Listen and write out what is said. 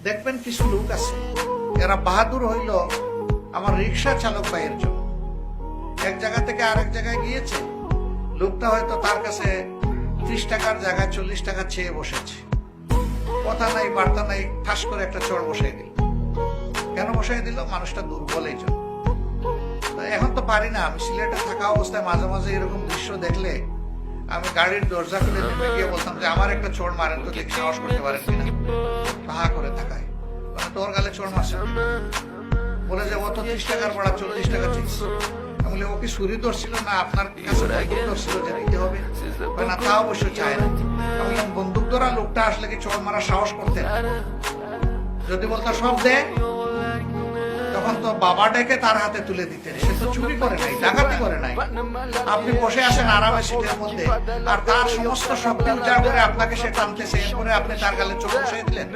দেখবেন কিছু লোক আছে, এরা বাহাদুর হইল আমার রিক্সা চালক ভাইয়ের জন্য। এক জায়গা থেকে আরেক জায়গায় গিয়েছে, লোকটা হয়তো তার কাছে 30 টাকার জায়গায় 40 টাকা চেয়ে বসেছে, কথা নাই বার্তা নাই, ঠাস করে একটা চড় বসাই দিল। কেন বসাই দিল? মানুষটা দুর্বল এই জন্য। এখন তো পারি না, আমি সিলেটে থাকা অবস্থায় মাঝে মাঝে এরকম দৃশ্য দেখলে আমি গাড়ির দরজা খুলে নেমে গিয়ে বলতাম যে আমার একটা চোর মারেন তো, দেখি সাহস করতে পারেন কিনা। হা করে থাকায় তোর গালে চোর মারছে, বলে যে ও তো 30 টাকার ভাড়া 40 টাকা চেয়েছে। আমি বলি ও কি ছুরি ধরছিল না আপনার কাছে বন্দুক ধরছিল যে দিতে হবে? না, তা অবশ্য চায় না। আমি বললাম বন্দুক ধরা লোকটা আসলে কি চোর মারার সাহস করতেন? যদি বলতো সব দে, তখন তো বাবা ডেকে তার হাতে তুলে দিতেন। সে তো চুরি করে নাই, ডাকাতি করে নাই। আপনি বসে আছেন আরামে সিটের মধ্যে, আর তার সমস্ত শক্তি উজাড় করে আপনাকে সে টানতেছে, এরপরে আপনি তার গালে চোখ বসিয়ে দিলেন।